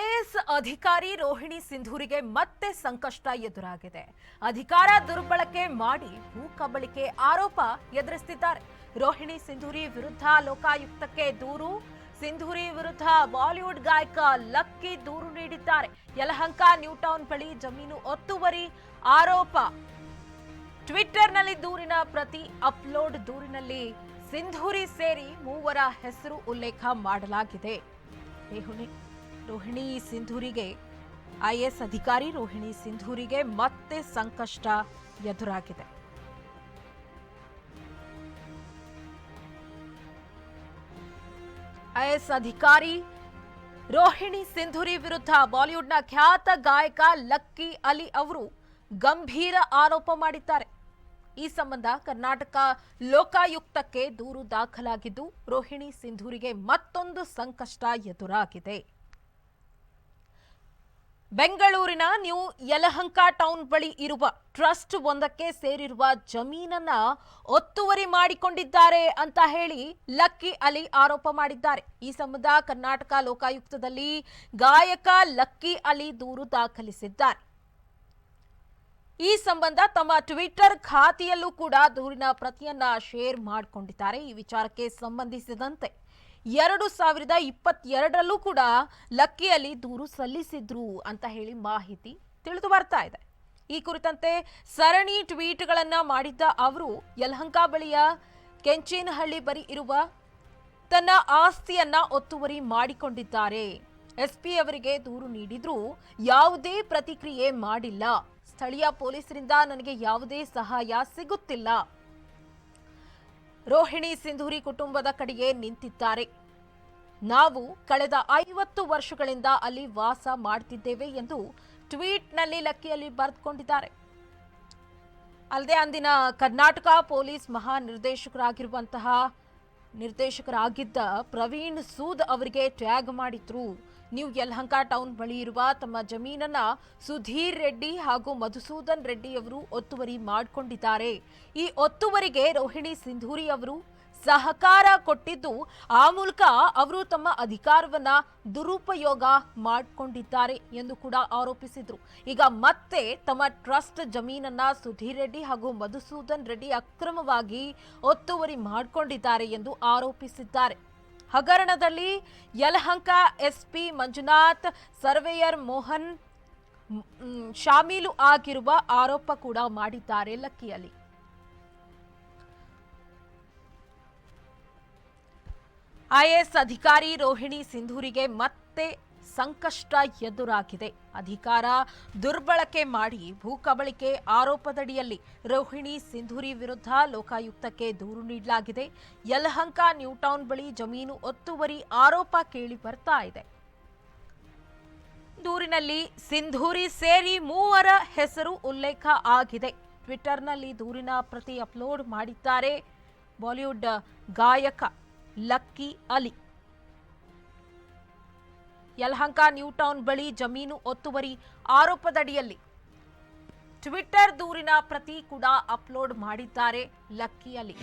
IAS ಅಧಿಕಾರಿ ರೋಹಿಣಿ ಸಿಂಧೂರಿಗೆ ಮತ್ತೆ ಸಂಕಷ್ಟ ಎದುರಾಗಿದೆ. ಅಧಿಕಾರ ದುರ್ಬಳಕೆ ಮಾಡಿ ಭೂ ಕಬಳಿಕೆ ಆರೋಪ ಎದುರಿಸುತ್ತಿದ್ದಾರೆ. ರೋಹಿಣಿ ಸಿಂಧೂರಿ ವಿರುದ್ಧ ಲೋಕಾಯುಕ್ತಕ್ಕೆ ದೂರು. ಸಿಂಧೂರಿ ವಿರುದ್ಧ ಬಾಲಿವುಡ್ ಗಾಯಕ ಲಕ್ಕಿ ದೂರು ನೀಡಿದ್ದಾರೆ. ಯಲಹಂಕ ನ್ಯೂ ಟೌನ್ ಬಳಿ ಜಮೀನು ಒತ್ತುವರಿ ಆರೋಪ. ಟ್ವಿಟರ್ನಲ್ಲಿ ದೂರಿನ ಪ್ರತಿ ಅಪ್ಲೋಡ್. ದೂರಿನಲ್ಲಿ ಸಿಂಧೂರಿ ಸೇರಿ ಮೂವರ ಹೆಸರು ಉಲ್ಲೇಖ ಮಾಡಲಾಗಿದೆ. ರೋಹಿಣಿ ಸಿಂಧೂರಿಗೆ ಐಎಎಸ್ ಅಧಿಕಾರಿ ರೋಹಿಣಿ ಸಿಂಧೂರಿಗೆ ಮತ್ತೆ ಸಂಕಷ್ಟ ಎದುರಾಗಿದೆ. ಐಎಎಸ್ ಅಧಿಕಾರಿ ರೋಹಿಣಿ ಸಿಂಧೂರಿ ವಿರುದ್ಧ ಬಾಲಿವುಡ್ನ ಖ್ಯಾತ ಗಾಯಕ ಲಕ್ಕಿ ಅಲಿ ಅವರು ಗಂಭೀರ ಆರೋಪ ಮಾಡಿದ್ದಾರೆ. ಈ ಸಂಬಂಧ ಕರ್ನಾಟಕ ಲೋಕಾಯುಕ್ತಕ್ಕೆ ದೂರು ದಾಖಲಾಗಿದ್ದು ರೋಹಿಣಿ ಸಿಂಧೂರಿಗೆ ಮತ್ತೊಂದು ಸಂಕಷ್ಟ ಎದುರಾಗಿದೆ. ಬೆಂಗಳೂರಿನ ನ್ಯೂ ಯಲಹಂಕ ಟೌನ್ ಬಳಿ ಇರುವ ಟ್ರಸ್ಟ್ ಒಂದಕ್ಕೆ ಸೇರಿರುವ ಜಮೀನನ್ನ ಒತ್ತುವರಿ ಮಾಡಿಕೊಂಡಿದ್ದಾರೆ ಅಂತ ಹೇಳಿ ಲಕ್ಕಿ ಅಲಿ ಆರೋಪ ಮಾಡಿದ್ದಾರೆ. ಈ ಸಂಬಂಧ ಕರ್ನಾಟಕ ಲೋಕಾಯುಕ್ತದಲ್ಲಿ ಗಾಯಕ ಲಕ್ಕಿ ಅಲಿ ದೂರು ದಾಖಲಿಸಿದ್ದಾರೆ. ಈ ಸಂಬಂಧ ತಮ್ಮ ಟ್ವಿಟರ್ ಖಾತೆಯಲ್ಲೂ ಕೂಡ ದೂರಿನ ಪ್ರತಿಯನ್ನ ಶೇರ್ ಮಾಡಿಕೊಂಡಿದ್ದಾರೆ. ಈ ವಿಚಾರಕ್ಕೆ ಸಂಬಂಧಿಸಿದಂತೆ 2022ರಲ್ಲೂ ಕೂಡ ಲಕ್ಕಿ ಅಲಿ ದೂರು ಸಲ್ಲಿಸಿದ್ರು ಅಂತ ಹೇಳಿ ಮಾಹಿತಿ ತಿಳಿದು ಬರ್ತಾ ಇದೆ. ಈ ಕುರಿತಂತೆ ಸರಣಿ ಟ್ವೀಟ್ಗಳನ್ನ ಮಾಡಿದ್ದ ಅವರು ಯಲಹಂಕ ಬಳಿಯ ಕೆಂಚೇನಹಳ್ಳಿ ಬಳಿ ಇರುವ ತನ್ನ ಆಸ್ತಿಯನ್ನ ಒತ್ತುವರಿ ಮಾಡಿಕೊಂಡಿದ್ದಾರೆ. ಎಸ್ಪಿ ಅವರಿಗೆ ದೂರು ನೀಡಿದ್ರೂ ಯಾವುದೇ ಪ್ರತಿಕ್ರಿಯೆ ಮಾಡಿಲ್ಲ. ಸ್ಥಳೀಯ ಪೊಲೀಸರಿಂದ ನನಗೆ ಯಾವುದೇ ಸಹಾಯ ಸಿಗುತ್ತಿಲ್ಲ. ರೋಹಿಣಿ ಸಿಂಧೂರಿ ಕುಟುಂಬದ ಕಡೆಗೆ ನಿಂತಿದ್ದಾರೆ. ನಾವು ಕಳೆದ 50 ವರ್ಷಗಳಿಂದ ಅಲ್ಲಿ ವಾಸ ಮಾಡ್ತಿದ್ದೇವೆ ಎಂದು ಟ್ವೀಟ್ನಲ್ಲಿ ಲಕ್ಕಿಯಲ್ಲಿ ಬರೆದುಕೊಂಡಿದ್ದಾರೆ. ಅಲ್ಲದೆ ಅಂದಿನ ಕರ್ನಾಟಕ ಪೊಲೀಸ್ ನಿರ್ದೇಶಕರಾಗಿದ್ದ ಪ್ರವೀಣ್ ಸೂದ್ ಅವರಿಗೆ ಟ್ಯಾಗ್ ಮಾಡಿದ್ರು. ನ್ಯೂ ಯಲಹಂಕ ಟೌನ್ ಬಳಿ ಇರುವ ತಮ್ಮ ಜಮೀನನ್ನ ಸುಧೀರ್ ರೆಡ್ಡಿ ಹಾಗೂ ಮಧುಸೂದನ್ ರೆಡ್ಡಿ ಅವರು ಒತ್ತುವರಿ ಮಾಡಿಕೊಂಡಿದ್ದಾರೆ. ಈ ಒತ್ತುವರಿಗೆ ರೋಹಿಣಿ ಸಿಂಧೂರಿ ಅವರು ಸಹಕಾರ ಕೊಟ್ಟಿದ್ದು, ಆ ಮೂಲಕ ಅವರು ತಮ್ಮ ಅಧಿಕಾರವನ್ನ ದುರುಪಯೋಗ ಮಾಡಿಕೊಂಡಿದ್ದಾರೆ ಎಂದು ಕೂಡ ಆರೋಪಿಸಿದ್ರು. ಈಗ ಮತ್ತೆ ತಮ್ಮ ಟ್ರಸ್ಟ್ ಜಮೀನನ್ನ ಸುಧೀರ್ ರೆಡ್ಡಿ ಹಾಗೂ ಮಧುಸೂದನ್ ರೆಡ್ಡಿ ಅಕ್ರಮವಾಗಿ ಒತ್ತುವರಿ ಮಾಡಿಕೊಂಡಿದ್ದಾರೆ ಎಂದು ಆರೋಪಿಸಿದ್ದಾರೆ. ಹಗರಣದಲ್ಲಿ ಯಲಹಂಕ ಎಸ್ಪಿ ಮಂಜುನಾಥ್, ಸರ್ವೇಯರ್ ಮೋಹನ್ ಶಾಮೀಲು ಆಗಿರುವ ಆರೋಪ ಕೂಡ ಮಾಡಿದ್ದಾರೆ ಲಕ್ಕಿ ಅಲಿ. ಐಎಎಸ್ ಅಧಿಕಾರಿ ರೋಹಿಣಿ ಸಿಂಧೂರಿಗೆ ಮತ್ತೆ ಸಂಕಷ್ಟ ಎದುರಾಗಿದೆ. ಅಧಿಕಾರ ದುರ್ಬಳಕೆ ಮಾಡಿ ಭೂ ಕಬಳಿಕೆ ಆರೋಪದಡಿಯಲ್ಲಿ ರೋಹಿಣಿ ಸಿಂಧೂರಿ ವಿರುದ್ಧ ಲೋಕಾಯುಕ್ತಕ್ಕೆ ದೂರು ನೀಡಲಾಗಿದೆ. ಯಲಹಂಕ ನ್ಯೂ ಟೌನ್ ಬಳಿ ಜಮೀನು ಒತ್ತುವರಿ ಆರೋಪ ಕೇಳಿ ಬರ್ತಾ ಇದೆ. ದೂರಿನಲ್ಲಿ ಸಿಂಧೂರಿ ಸೇರಿ ಮೂವರ ಹೆಸರು ಉಲ್ಲೇಖ ಆಗಿದೆ. ಟ್ವಿಟರ್ನಲ್ಲಿ ದೂರಿನ ಪ್ರತಿ ಅಪ್ಲೋಡ್ ಮಾಡಿದ್ದಾರೆ ಬಾಲಿವುಡ್ ಗಾಯಕ lucky Ali. Yelahanka new town ಬಳಿ ಜಮೀನು ಒತ್ತುವರಿ ಆರೋಪದಡಿಯಲ್ಲಿ ಟ್ವಿಟರ್ ದೂರಿನ ಪ್ರತಿ ಕೂಡ ಅಪ್ಲೋಡ್ ಮಾಡಿದ್ದಾರೆ ಲಕ್ಕಿ ಅಲಿ.